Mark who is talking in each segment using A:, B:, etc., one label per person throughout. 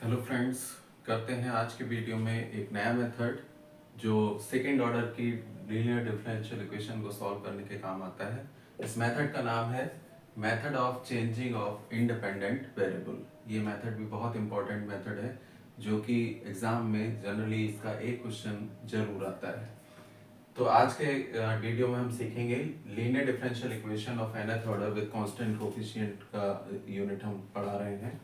A: Hello friends, करते हैं आज के वीडियो में एक नया मेथड जो सेकेंड ऑर्डर की लीनियर डिफरेंशियल इक्वेशन को सॉल्व करने के काम आता है। इस मेथड का नाम है method of changing of independent variable. ये मेथड भी बहुत इंपॉर्टेंट मेथड है जो कि एग्जाम में जनरली इसका एक क्वेश्चन जरूर आता है। तो आज के वीडियो में हम सीखेंगे linear differential equation of nth order with constant coefficient का यूनिट हम पढ़ा रहे हैं।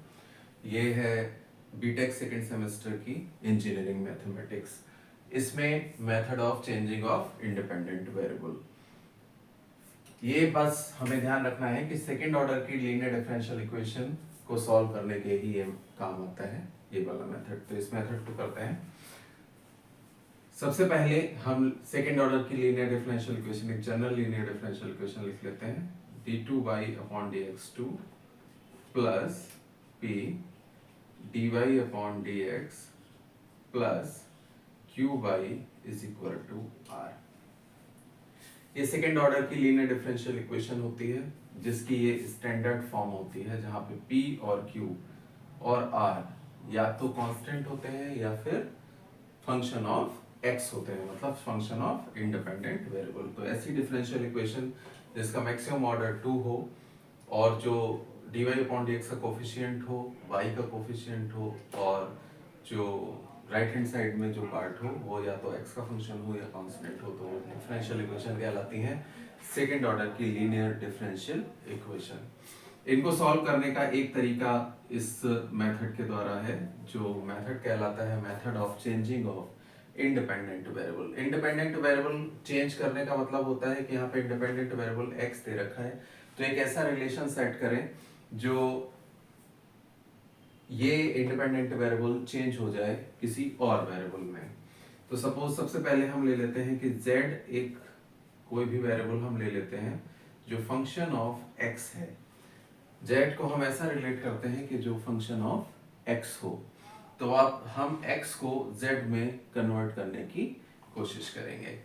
A: ये है बीटेक सेकेंड सेमेस्टर की इंजीनियरिंग मैथमेटिक्स। इसमें method of changing of independent variable. ये बस हमें ध्यान रखना है कि सेकेंड ऑर्डर की लीनियर डिफरेंशियल इक्वेशन को सॉल्व करने के ही ये काम आता है, ये वाला मेथड। तो इस मेथड को करते हैं। सबसे पहले हम सेकेंड ऑर्डर की लीनियर डिफरेंशियल इक्वेशन, एक जनरल लीनियर डिफरेंशियल इक्वेशन लिख लेते हैं। d2y/dx2 plus p dy/dx plus qy is equal to r। ये सेकेंड ऑर्डर की लीनियर डिफरेंशियल इक्वेशन होती है जिसकी ये स्टैंडर्ड फॉर्म होती है, जहां पे p और q और r या तो कांस्टेंट होते हैं या फिर फंक्शन ऑफ x होते हैं, मतलब फंक्शन ऑफ इंडिपेंडेंट वेरिएबल। तो ऐसी डिफरेंशियल इक्वेशन जिसका मैक्सिमम ऑर्डर 2 हो और जो dy/dx का कोफिशिएंट हो, y का कोफिशिएंट हो, और जो राइट हैंड साइड में जो पार्ट हो वो या तो x का फंक्शन हो या कांस्टेंट हो, तो डिफरेंशियल इक्वेशन कहलाती है सेकेंड ऑर्डर की लीनियर डिफरेंशियल इक्वेशन। इनको सॉल्व करने का एक तरीका इस मेथड के द्वारा है, जो मेथड कहलाता है method of changing of independent variable. Independent variable change करने का मतलब होता है कि यहाँ पे इंडिपेंडेंट वेरिएबल x दे रखा है, तो एक ऐसा रिलेशन सेट करें जो ये इंडिपेंडेंट वेरिएबल चेंज हो जाए किसी और वेरिएबल में। तो सपोज सबसे पहले हम ले लेते हैं कि z एक कोई भी वेरिएबल हम ले लेते हैं जो फंक्शन ऑफ x है। z को हम ऐसा रिलेट करते हैं कि जो फंक्शन ऑफ x हो, तो अब हम x को z में कन्वर्ट करने की कोशिश करेंगे।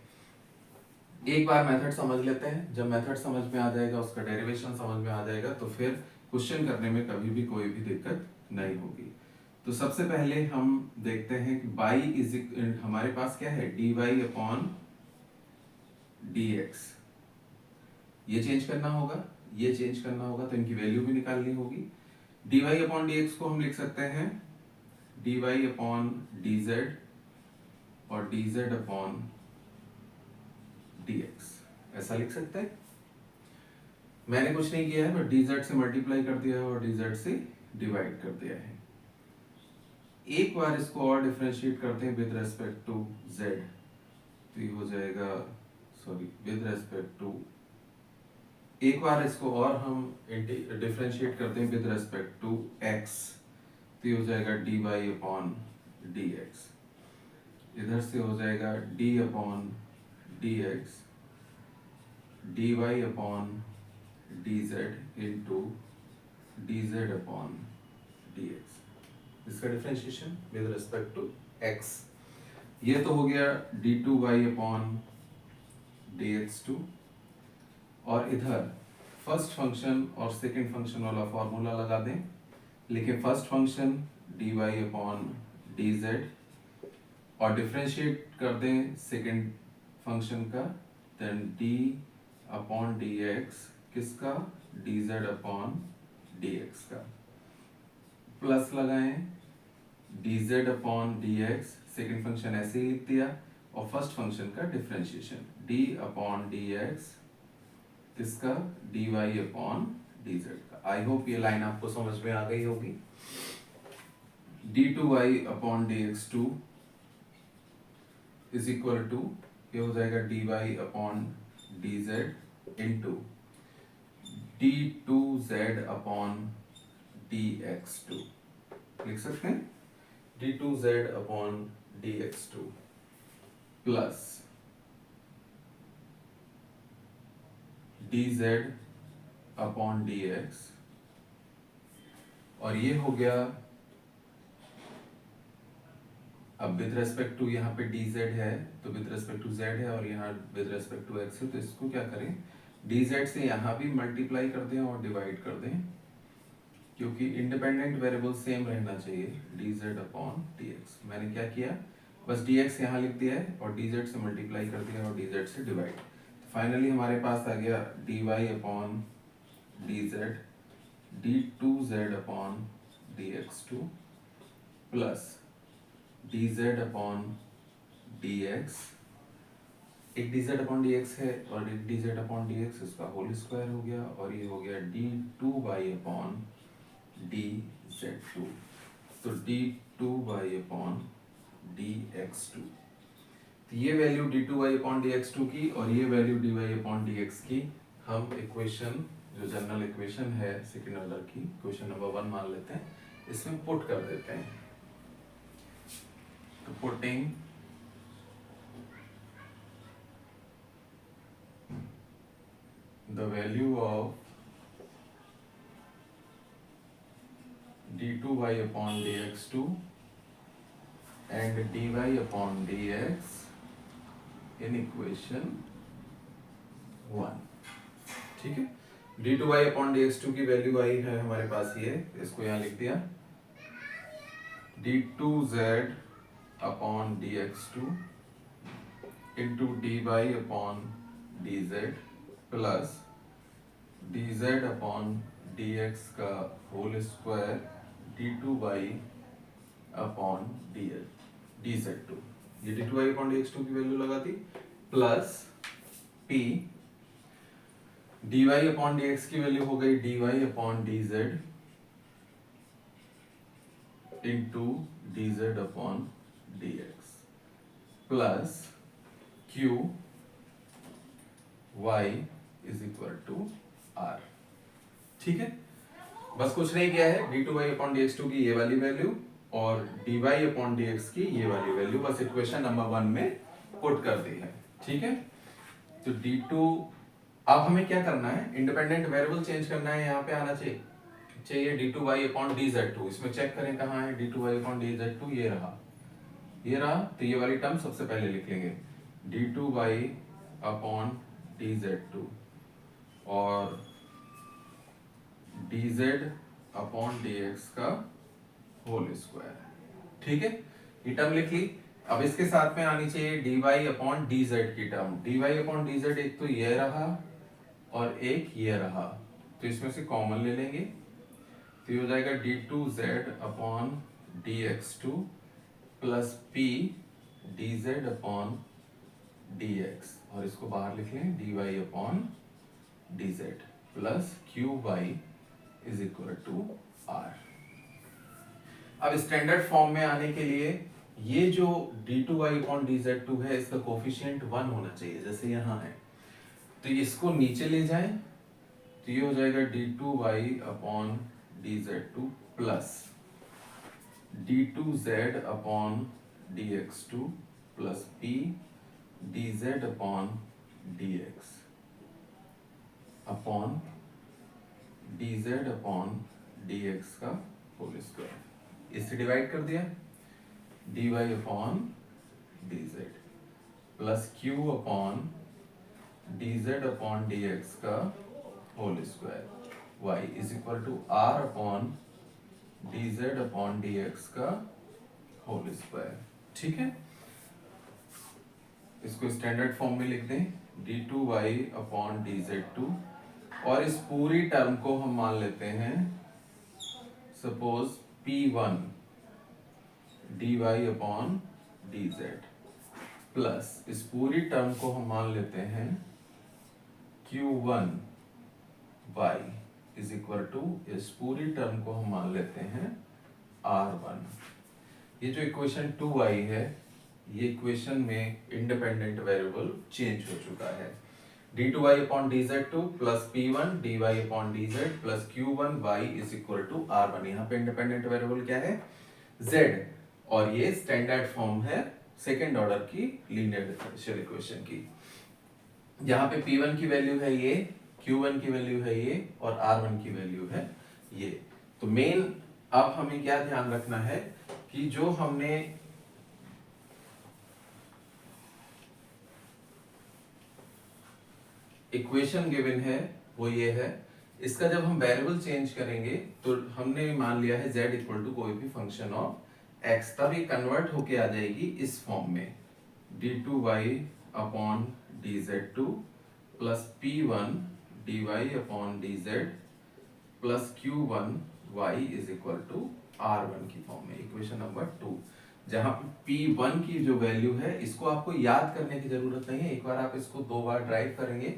A: एक बार मेथड समझ लेते हैं। जब मेथड समझ में आ जाएगा, उसका डेरिवेशन समझ में आ जाएगा, तो फिर क्वेश्चन करने में कभी भी कोई भी दिक्कत नहीं होगी। तो सबसे पहले हम देखते हैं कि y इज हमारे पास क्या है, dy/dx। ये चेंज करना होगा, ये चेंज करना होगा, तो इनकी वैल्यू भी निकालनी होगी। dy/dx को हम लिख सकते हैं dy/dz और dz/dx, ऐसा लिख सकते हैं। मैंने कुछ नहीं किया है, बस dz से मल्टीप्लाई कर दिया है और dz से डिवाइड कर दिया है। एक बार इसको और डिफरेंशिएट करते हैं विद रेस्पेक्ट टू z, तो ये हो जाएगा, सॉरी, विद रेस्पेक्ट टू, एक बार इसको और हम डिफरेंशिएट करते हैं विद रेस्पेक्ट टू x, तो ये हो जाएगा dy/dx। इधर से हो जाएगा d/dx dy/dz इंटू dz/dx, इसका differentiation with respect to x। ये तो हो गया d2y/dx2, और इधर फर्स्ट फंक्शन और सेकंड फंक्शन वाला फॉर्मूला लगा दें। लिखें फर्स्ट फंक्शन dy/dz और डिफरेंशिएट कर दें सेकंड फंक्शन का, देन d/dx किसका, dz/dx का, प्लस लगाएं dz/dx, सेकंड फंक्शन ऐसे ही लिख दिया, और फर्स्ट फंक्शन का डिफरेंशिएशन d/dx किसका, dy/dz का। आई होप ये लाइन आपको समझ में आ गई होगी। d2y/dx2 इज इक्वल टू, ये हो जाएगा dy/dz इंटू d2z/dx2, लिख सकते हैं d2z/dx2 प्लस dz/dx, और ये हो गया, अब विद रेस्पेक्ट टू यहाँ पे dz है तो विद रेस्पेक्ट टू z है, और यहाँ विद रेस्पेक्ट टू x है, तो इसको क्या करें, dz से यहाँ भी मल्टीप्लाई कर दें और डिवाइड कर दें, क्योंकि इंडिपेंडेंट वेरिएबल सेम रहना चाहिए, dz अपॉन dx। मैंने क्या किया, बस dx यहाँ लिख दिया है और dz से मल्टीप्लाई कर दिया और dz से डिवाइड। फाइनली हमारे पास आ गया dy upon dz d2z upon dx2 plus dz upon dx, एक dz अपॉन dx है और एक dz अपॉन dx, इसका होल स्क्वायर हो गया और ये हो गया d2y अपॉन dz2, तो d2y अपॉन dx2। तो ये वैल्यू d2y अपॉन dx2 की और ये वैल्यू dy अपॉन dx की हम इक्वेशन, जो जनरल इक्वेशन है सेकेंड ऑर्डर की, इक्वेशन नंबर 1 मान लेते हैं, इसमें पुट कर देते हैं। तो putting the value of d2y upon dx2 and dy upon dx in equation 1। ठीक है, d2y upon dx2 की वैल्यू आई है हमारे पास ये, इसको यहाँ लिख दिया, d2z upon dx2 into dy upon dz plus dz upon dx का whole square d2y upon dz2, ये d2y अपॉन dx2 की वैल्यू लगा दी, plus p dy upon dx की वैल्यू हो गई dy upon dz into dz upon dx plus q y is equal to r। ठीक है, बस कुछ नहीं किया है, d2y अपॉन dx2 की ये वाली वैल्यू और dy अपॉन dx की ये वाली वैल्यू बस इक्वेशन नंबर 1 में पुट कर दी है। ठीक है, तो d2, अब हमें क्या करना है, इंडिपेंडेंट वेरिएबल चेंज करना है, यहाँ पे आना चाहिए d2y अपॉन dz2। इसमें चेक करें कहाँ है d2y अपॉन dz2, ये रहा, तो ये वाली टर्म सबसे पहले लिख लेंगे, d2y अपॉन dz2 और dz अपॉन dx का होल स्क्वायर। ठीक है, ये टर्म लिख ली। अब इसके साथ में आनी चाहिए dy अपॉन dz की टर्म, dy अपॉन dz एक तो ये रहा और एक ये रहा, तो इसमें से कॉमन ले लेंगे, तो ये हो जाएगा d2z upon dx2 plus p dz upon dx और इसको बाहर लिख लें dy upon dz plus qy is equal to r। अब स्टैंडर्ड फॉर्म में आने के लिए ये जो d2y अपॉन dz2 है, इसका कोफिशिएंट 1 होना चाहिए, जैसे यहाँ है, तो इसको नीचे ले जाएं, तो ये हो जाएगा d2y upon dz2 plus d2z upon dx2 plus p dz upon dx upon dz upon dx का होल स्क्वायर, इससे डिवाइड कर दिया, dy upon dz plus q upon dz upon dx का whole square, y is equal to r upon dz upon dx का whole square. ठीक है, इसको standard form में लिख दें d2y अपॉन dz2 और इस पूरी टर्म को हम मान लेते हैं suppose p1 dy upon dz plus इस पूरी टर्म को हम मान लेते हैं q1 y is equal to, इस पूरी टर्म को हम मान लेते हैं r1। ये जो इक्वेशन 2 आई है, ये इक्वेशन में इंडिपेंडेंट वेरिएबल चेंज हो चुका है, d2y upon dz2 plus p1 dy upon dz plus q1 y is equal to r1। यहाँ पे इंडिपेंडेंट वेरिएबल क्या है, z, और ये स्टैंडर्ड फॉर्म है सेकेंड ऑर्डर की लीनियर डिफरेंशियल इक्वेशन की। यहाँ पे p1 की वैल्यू है ये, q1 की वैल्यू है ये और r1 की वैल्यू है ये। तो मेन अब हमें क्या ध्यान रखना है कि जो हमने इक्वेशन गिवन है वो ये है इसका जब हम वेरिएबल चेंज करेंगे तो हमने मान लिया है z इक्वल टू कोई भी फंक्शन ऑफ x, तब ये कन्वर्ट होके आ जाएगी इस फॉर्म में d2y upon dz2 plus p1 dy upon dz plus q1 y is equal to r1 की फॉर्म में, इक्वेशन नंबर 2। जहां p1 की जो वैल्यू है इसको आपको याद करने की जरूरत नहीं है, एक बार आप इसको 2 बार ड्राइव करेंगे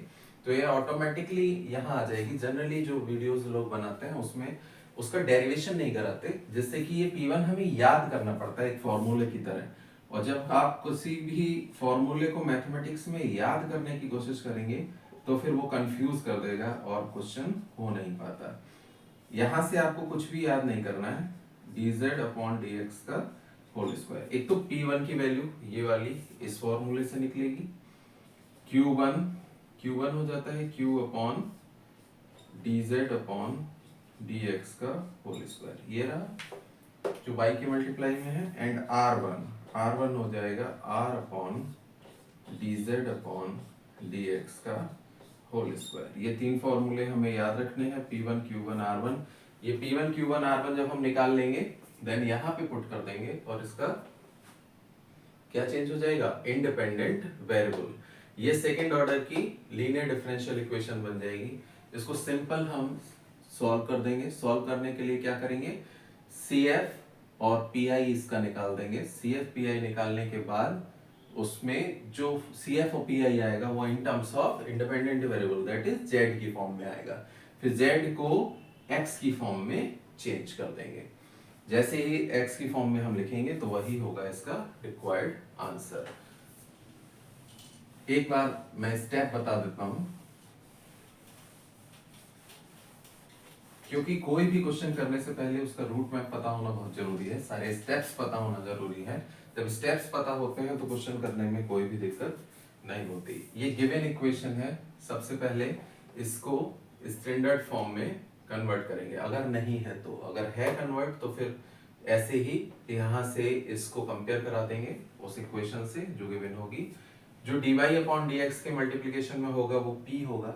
A: तो ये ऑटोमेटिकली यहाँ आ जाएगी। जनरली जो वीडियोस लोग बनाते हैं उसमें उसका डेरिवेशन नहीं कराते, जिससे कि ये p1 हमें याद करना पड़ता है एक फॉर्मूले की तरह, और जब आप किसी भी फॉर्मूले को मैथमेटिक्स में याद करने की कोशिश करेंगे तो फिर वो कंफ्यूज कर देगा और क्वेश्चन हो नहीं पाता। यहां से आपको कुछ भी याद नहीं करना है, dz अपॉन dx का होल स्क्वायर। एक तो p1 की वैल्यू ये वाली इस फॉर्मूले से निकलेगी, q1 हो जाता है q upon dz upon dx का होल स्क्वायर, ये रहा जो y के मल्टीप्लाई में है, एंड r1 हो जाएगा r upon dz upon dx का होल स्क्वायर। ये 3 फॉर्मूले हमें याद रखने हैं, p1 q1 r1। ये p1 q1 r1 जब हम निकाल लेंगे देन यहाँ पे पुट कर देंगे और इसका क्या चेंज हो जाएगा, इंडिपेंडेंट वेरिएबल। ये सेकंड ऑर्डर की लीनियर डिफरेंशियल इक्वेशन बन जाएगी। इसको सिंपल हम सॉल्व कर देंगे। सॉल्व करने के लिए क्या करेंगे, CF और PI इसका निकाल देंगे। CF PI निकालने के बाद उसमें जो CF और PI आएगा वो इन terms of independent variable that is Z की फॉर्म में आएगा। फिर Z को X की फॉर्म में चेंज कर देंगे। जैसे ही X की फॉर्म में हम लिखेंगे तो वही होगा इसका रिक्वायर्ड आंसर। एक बार मैं स्टेप बता देता हूं, क्योंकि कोई भी क्वेश्चन करने से पहले उसका रूट मैप पता होना बहुत जरूरी है, सारे स्टेप्स पता होना जरूरी है। जब स्टेप्स पता होते हैं तो क्वेश्चन करने में कोई भी दिक्कत नहीं होती। ये गिवन इक्वेशन है, सबसे पहले इसको स्टैंडर्ड फॉर्म में कन्वर्ट करेंगे, अगर नहीं है तो, अगर है कन्वर्ट तो फिर ऐसे ही यहाँ से इसको कंपेयर करा देंगे उस इक्वेशन से जो गिवन होगी। जो dy अपॉन dx के मल्टीप्लिकेशन में होगा वो p होगा,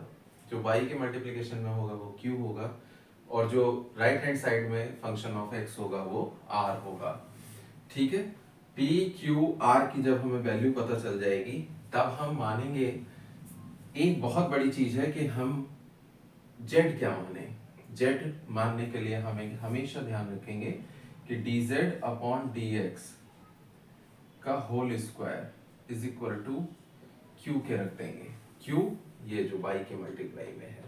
A: जो y के मल्टीप्लिकेशन में होगा वो q होगा, और जो राइट हैंड साइड में फंक्शन ऑफ x होगा वो r होगा। ठीक है, p q r की जब हमें वैल्यू पता चल जाएगी तब हम मानेंगे, एक बहुत बड़ी चीज है कि हम z क्या माने। z मानने के लिए हमें हमेशा ध्यान रखेंगे कि dz अपॉन dx का whole square is equal to q के रख देंगे। q ये जो y के मल्टीप्लाई में है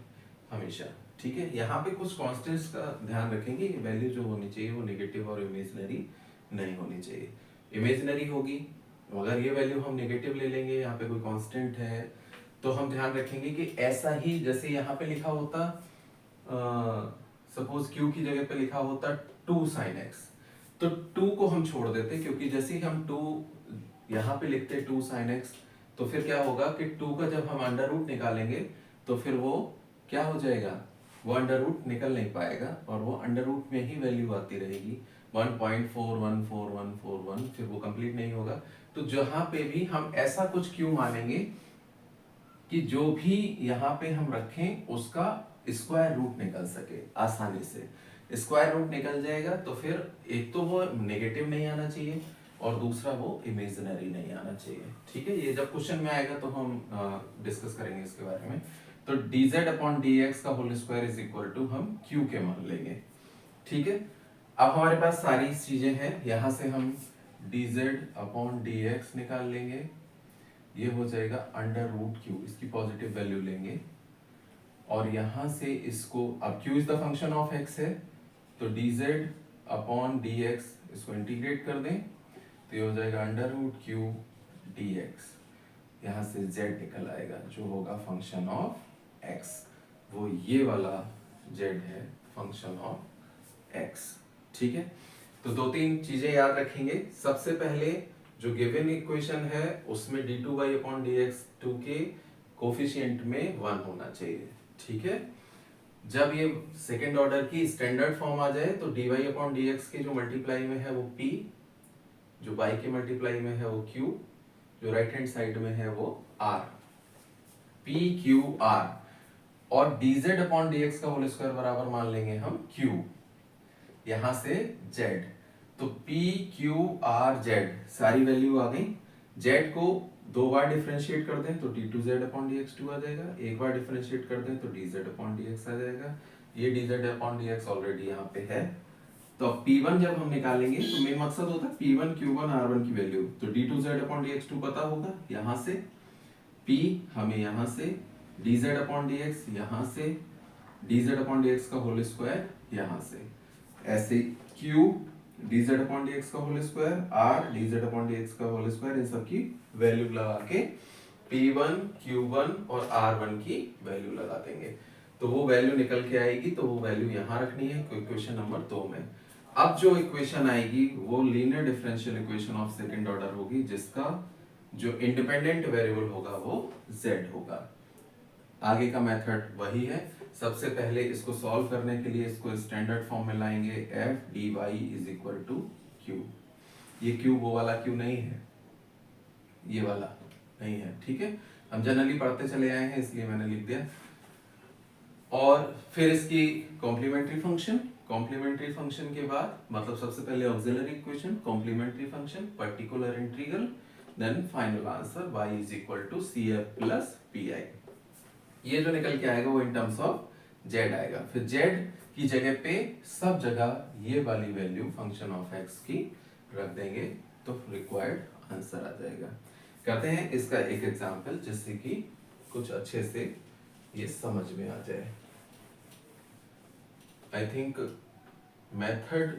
A: हमेशा। ठीक है, यहाँ पे कुछ कांस्टेंट्स का ध्यान रखेंगे, वैल्यू जो होनी चाहिए वो नेगेटिव और इमेजिनरी नहीं होनी चाहिए। इमेजिनरी होगी, अगर ये वैल्यू हम नेगेटिव ले लेंगे, यहाँ पे कोई कांस्टेंट है तो हम ध्यान रखेंगे कि ऐसा ही जैसे यहाँ पे लिखा होता, सपोज q की जगह पे लिखा होता 2 sin x, तो 2 को हम छोड़ देते, क्योंकि जैसे ही हम 2 यहाँ पे लिखते 2 sin x तो फिर क्या होगा कि 2 का जब हम अंडर रूट निकालेंगे तो फिर वो क्या हो जाएगा, वो अंडर रूट निकल नहीं पाएगा और वो अंडर रूट में ही वैल्यू आती रहेगी 1.414141, फिर वो कंप्लीट नहीं होगा। तो जहां पे भी हम ऐसा कुछ क्यों मानेंगे कि जो भी यहाँ पे हम रखें उसका स्क्वायर रूट निकल सके आसानी से। स्क्वायर रूट निकल जाएगा तो फिर एक तो वो नेगेटिव नहीं आना चाहिए और दूसरा वो इमेजिनरी नहीं आना चाहिए। ठीक है, ये जब क्वेश्चन में आएगा तो हम डिस्कस करेंगे इसके बारे में। तो dz अपॉन dx का whole square is equal to हम q के मान लेंगे। ठीक है, अब हमारे पास सारी चीजें हैं, यहाँ से हम dz अपॉन dx निकाल लेंगे, ये हो जाएगा अंडर रूट q, इसकी पॉजिटिव वैल्यू लेंगे और यहाँ से इसको, अब q is the function of x है तो dz अपॉन dx इसको इंटीग्रेट कर दें तो ये हो जाएगा अंडर रूट q dx, यहाँ से z निकल आएगा जो होगा फंक्शन ऑफ x, वो ये वाला z है फंक्शन ऑफ x। ठीक है, तो 2-3 चीजें याद रखेंगे। सबसे पहले जो गिवन इक्वेशन है उसमें d2y अपॉन dx 2 के कोफिशिएंट में 1 होना चाहिए। ठीक है, जब ये सेकेंड ऑर्डर की स्टैंडर्ड फॉर्म आ जाए तो dy अपॉन dx के जो मल्टीप्लाई में है वो p, जो y के मल्टीप्लाई में है वो q, जो राइट हैंड साइड में है वो r, p q r। और dz अपॉन dx का होल स्क्वायर बराबर मान लेंगे हम q, यहां से z। तो p q r z सारी वैल्यू आ गई। z को दो बार डिफरेंशिएट कर दें तो d2z अपॉन dx2 आ जाएगा, एक बार डिफरेंशिएट कर दें तो dz अपॉन dx आ जाएगा। ये dz अपॉन dx ऑलरेडी यहाँ पे है। तो अब P1 जब हम निकालेंगे तो मेन मकसद होता है P1 Q1 R1 की वैल्यू, तो d2z अपॉन dx2 पता होगा यहाँ से, P हमें यहाँ से, dz अपॉन dx यहाँ से, dz अपॉन dx का होल स्क्वायर यहाँ से, ऐसे Q dz अपॉन dx का whole square, R dz upon dx का होल स्क्वायर, इन सब की वैल्यू लगा के P1 Q1 और R1 की वैल्यू लगा देंगे तो वो वैल्यू निकल के आएगी। तो वो वैल्यू यहाँ रखनी है इक्वेशन नंबर 2 में। अब जो इक्वेशन आएगी वो linear differential equation of second order होगी, जिसका जो इंडिपेंडेंट वेरिएबल होगा वो z होगा। आगे का मेथड वही है। सबसे पहले इसको सॉल्व करने के लिए इसको स्टैंडर्ड फॉर्म में लाएंगे, f dy is equal to q। ये q वो वाला q नहीं है, ये वाला नहीं है, ठीक है। हम जनरली पढ़ते चले आए हैं इसलिए मैंने लिख दिया। और फिर इसकी कॉम्प्लीमेंट्री फंक्शन, कॉम्प्लीमेंट्री फंक्शन के बाद मतलब सबसे पहले auxiliary equation, complementary function, particular integral, then final answer y is equal to cf plus pi। ये जो निकल के आएगा वो इन टर्म्स ऑफ z आएगा। फिर z की जगह पे सब जगह ये वाली वैल्यू फंक्शन ऑफ x की रख देंगे तो रिक्वायर्ड आंसर आ जाएगा। करते हैं इसका एक एग्जांपल जिससे कि कुछ अच्छे से ये समझ में आ जाए। आई थिंक मेथड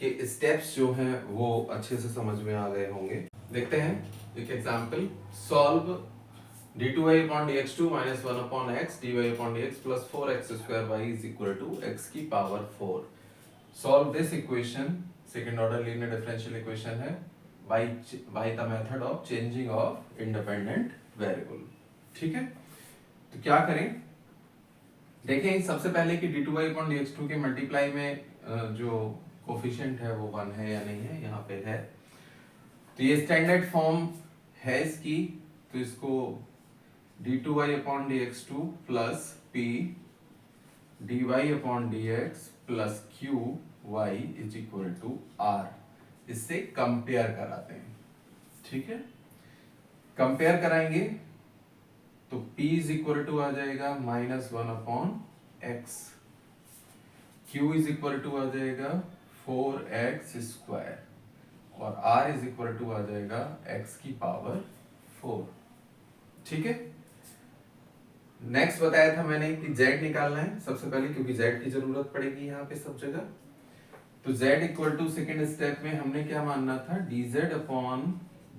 A: के स्टेप्स जो हैं वो अच्छे से समझ में आ गए होंगे। देखते हैं एक example, solve d2y upon dx2 minus 1 upon x dy upon dx plus 4x square y is equal to x की power 4। Solve this equation, second order linear differential equation है by the method of changing of independent variable। ठीक है, तो क्या करें, देखें सबसे पहले कि d2y upon dx2 के मल्टीप्लाई में जो कोफिशिएंट है वो 1 है या नहीं है, यहाँ पे है। तो ये स्टैंडर्ड फॉर्म है इसकी, तो इसको d2y upon dx2 plus p dy upon dx plus q y is equal to r, इससे कंपेयर कराते हैं। ठीक है, कंपेयर कराएंगे तो p is equal to आ जाएगा -1 upon x, q is equal to आ जाएगा 4x स्क्वायर और r is equal to आ जाएगा x की पावर 4। ठीक है, नेक्स्ट बताया था मैंने कि z निकालना है सबसे पहले, क्योंकि z की जरूरत पड़ेगी यहाँ पे सब जगह। तो z equal to second step में हमने क्या मानना था, dz अपॉन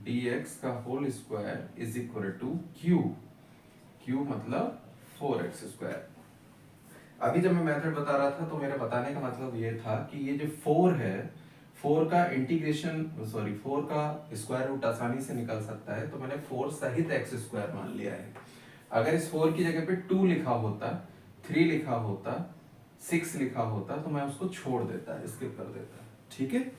A: dx का whole square is equal to q मतलब 4x स्क्वायर। अभी जब मैं मेथड बता रहा था तो मेरा बताने का मतलब ये था कि ये जो 4 है, 4 का इंटीग्रेशन 4 का स्क्वायर रूट आसानी से निकल सकता है, तो मैंने 4 सहित x स्क्वायर मान लिया है। अगर इस 4 की जगह पे 2 लिखा होता, 3 लिखा होता, 6 लिखा होता तो मैं उसको छोड़ देता, स्किप कर देता। ठीक है,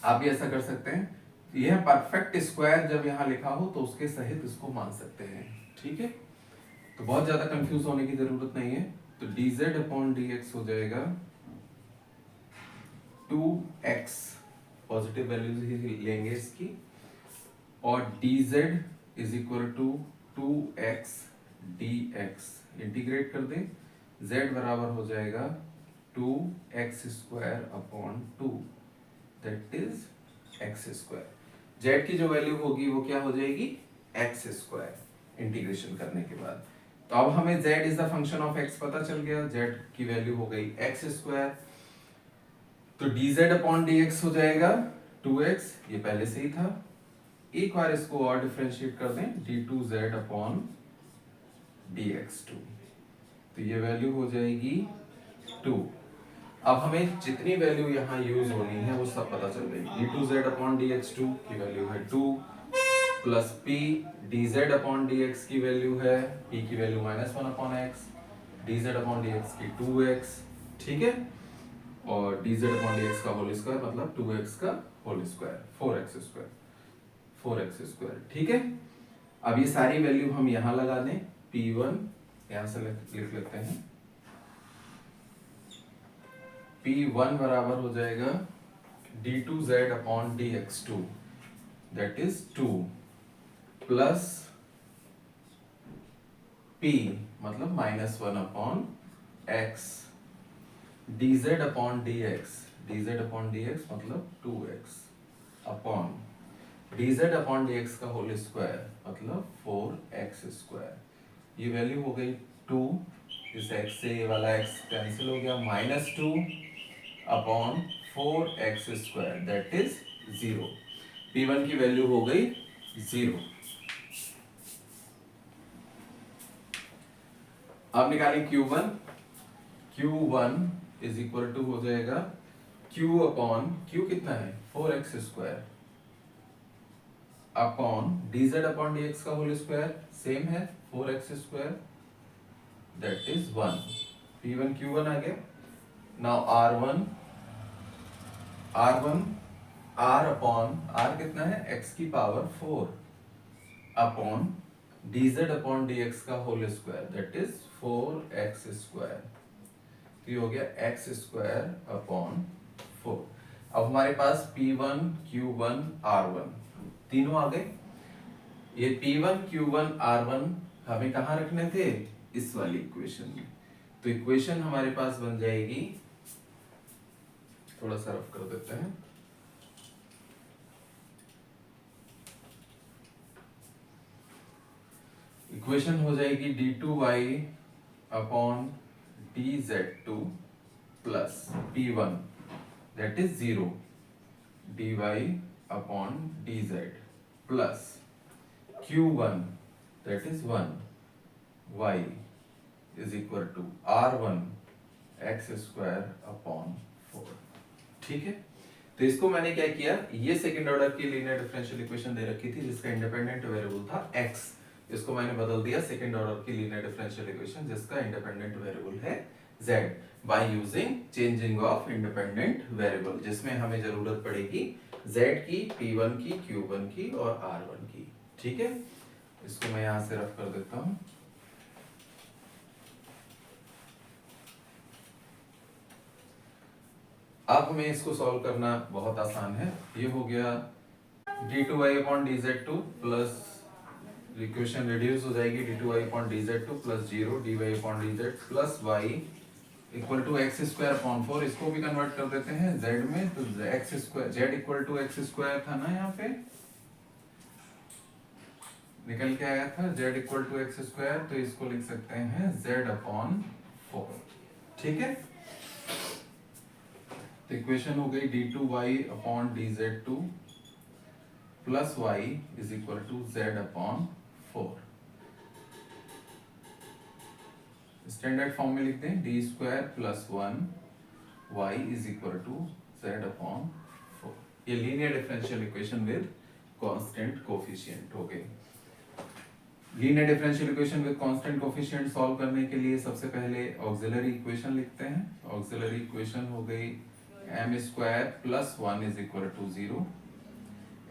A: आप भी ऐसा कर सकते हैं। यह परफेक्ट स्क्वायर जब यहाँ लिखा हो तो उसके सहित इसको मान सकते हैं। ठीक है, तो बहुत ज्यादा कंफ्यूज होने की जरूरत नहीं है। तो dz अपॉन dx हो जाएगा 2x, पॉजिटिव वैल्यूज ही लेंगे इसकी, और dz is equal to 2x dx, integrate कर दें, z बराबर हो जाएगा 2x square upon 2, that is x square. z की जो वैल्यू होगी वो क्या हो जाएगी, x स्क्वायर इंटीग्रेशन करने के बाद। तो अब हमें z is the function of x पता चल गया, z की वैल्यू हो गई x स्क्वायर। तो dz अपॉन dx हो जाएगा 2x, ये पहले से ही था। एक बार इसको और डिफरेंशिएट कर दें, d2z अपॉन dx2, तो ये वैल्यू हो जाएगी 2। अब हमें जितनी वैल्यू यहाँ यूज होनी है वो सब पता चल गई। d2z अपॉन dx2 की वैल्यू है 2 plus p dz upon dx की वैल्यू है, p की value -1 upon x, dz upon dx की 2x। ठीक है, और dz अपॉन dx का होल स्क्वायर मतलब 2x का whole square, 4x square, 4x square. ठीक है, अब ये सारी वैल्यू हम यहाँ लगा दें, p1 यहां से लिख लेते हैं P1 बराबर हो जाएगा d2z upon dx2 that is 2 plus P मतलब -1 upon x dz upon dx मतलब 2x upon dz upon dx का होल स्क्वायर मतलब 4x स्क्वायर। ये वैल्यू हो गई 2, इस x से ये वाला x कैंसिल हो गया, -2 upon 4x square that is 0। P1 की वैल्यू हो गई 0। अब निकालें Q1 इज इक्वल टू हो जाएगा Q अपॉन Q कितना है 4x square upon dz upon dx का होल स्क्वायर सेम है 4x square that is 1। P1 Q1 आ गया। नाउ R अपॉन R कितना है x की power 4 upon dz upon dx का whole square that is 4x square. तो ये हो गया x स्क्वायर अपॉन 4। अब हमारे पास P1 Q1 R1 तीनों आ गए। ये P1 Q1 R1 हमें कहाँ रखने थे, इस वाली इक्वेशन में। तो इक्वेशन हमारे पास बन जाएगी, थोड़ा सा रफ कर देते हैं। इक्वेशन हो जाएगी d2y upon dz2 plus P1 that is 0 dy upon dz plus Q1 that is 1 y is equal to R1 x square upon 4। ठीक है, तो इसको मैंने क्या किया, ये सेकंड ऑर्डर की लीनियर डिफरेंशियल इक्वेशन दे रखी थी जिसका इंडिपेंडेंट वेरिएबल था x, इसको मैंने बदल दिया सेकंड ऑर्डर की लीनियर डिफरेंशियल इक्वेशन जिसका इंडिपेंडेंट वेरिएबल है z by using changing of independent variable, जिसमें हमें जरूरत पड़ेगी z की, P1 की, Q1 की और R1 की। ठीक है, इसको मैं यहां से रफ कर देता हूं। अब हमें इसको सॉल्व करना बहुत आसान है। ये हो गया d2y upon dz2 plus, equation reduce हो जाएगी d2y upon dz2 plus 0 dy upon dz plus y equal to x square upon 4। इसको भी कन्वर्ट कर देते हैं z में, तो x square z equal to x square था ना, यहाँ पे निकल के आया था z equal to x square, तो इसको लिख सकते हैं z अपॉन 4। ठीक है, तो इक्वेशन हो गई d2y upon dz2 plus y is equal to z upon 4। Standard form में लिखते हैं D square plus 1 y is equal to z upon 4। ये linear differential equation with constant coefficient हो गई। Linear differential equation with constant coefficient solve करने के लिए सबसे पहले ऑक्सिलरी इक्वेशन लिखते हैं। ऑक्सिलरी इक्वेशन हो गई m square plus 1 is equal to 0,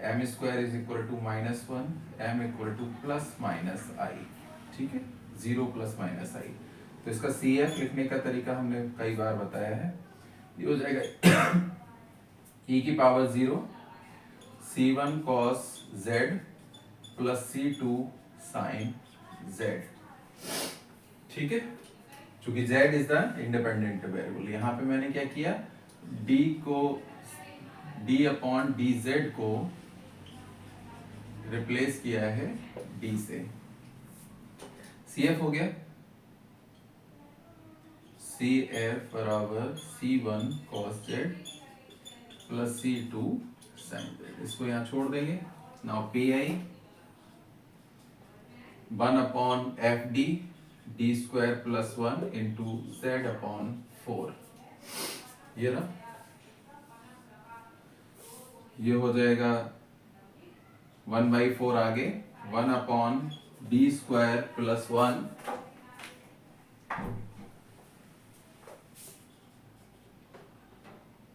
A: m square is equal to -1, m equal to plus minus i। ठीक है, 0 प्लस माइनस i। तो इसका CF लिखने का तरीका हमने कई बार बताया है। ये हो जाएगा e की power 0 c1 cos z plus c2 sin z। ठीक है, चूंकि z is the independent variable, यहाँ पे मैंने क्या किया, d अपॉन dz को रिप्लेस किया है d से। CF हो गया CF बराबर c1 cos z plus c2 sin z। इसको यहाँ छोड़ देंगे। Now PI 1 upon FD d square plus 1 into z upon 4। ये ना, ये हो जाएगा 1/4 आगे 1 upon D square plus 1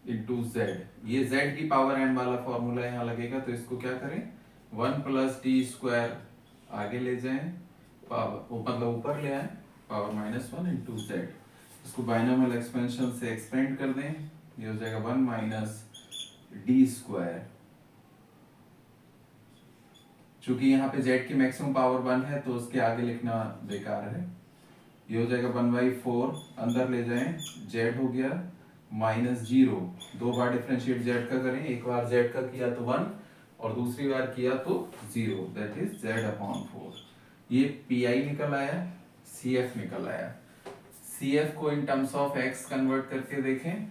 A: into Z. ये जेड की पावर एन वाला फॉर्मूला यहाँ लगेगा, तो इसको क्या करें, 1 प्लस डी स्क्वायर आगे ले जाएं, पावर मतलब ऊपर ले आए पावर -1 इंटू जेड। इसको बाइनोमियल एक्सपेंशन से एक्सपेंड कर दें, ये हो जाएगा 1 माइनस डी स्क्वायर। चूंकि यहाँ पे z की मैक्सिमम पावर 1 है तो उसके आगे लिखना बेकार है। ये हो जाएगा 1/4, अंदर ले जाएं, z हो गया -0। 2 बार डिफरेंशिएट z का करें, एक बार z का किया तो 1 और दूसरी बार किया तो 0, दैट इज z/4। ये pi निकल आया, cf निकल आया। cf को in terms of x convert करके देखें,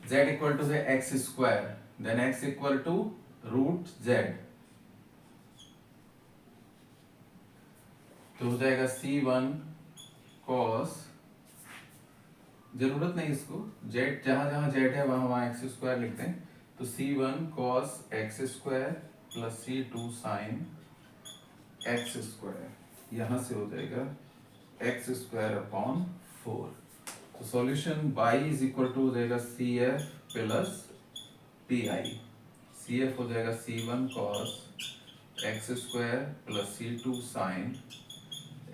A: z इक्वल टू है x², then x equal to √z, तो हो जाएगा C1 cos, जरूरत नहीं इसको, z जहां जहां z है वहां वहां x² लिख दें, तो C1 cos x² plus C2 sin x², यहां से हो जाएगा x²/4। तो solution y is equal to हो जाएगा CF प्लस PI। CF हो जाएगा C1 cos x² plus C2 sin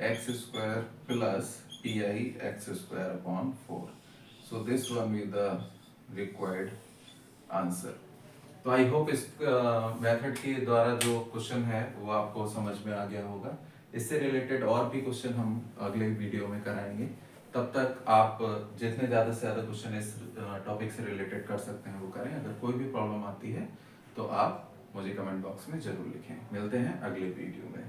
A: x² plus pi x²/4। So this one is the required answer। तो आई होप इस मेथड के द्वारा जो क्वेश्चन है वो आपको समझ में आ गया होगा। इससे रिलेटेड और भी क्वेश्चन हम अगले वीडियो में कराएंगे। तब तक आप जितने ज़्यादा से ज़्यादा क्वेश्चन इस टॉपिक से रिलेटेड कर सकते हैं वो करें। अगर कोई भी प्रॉब्लम आती है तो आप मुझे कमेंट बॉक्स में जरूर लिखें। मिलते हैं अगले वीडियो में।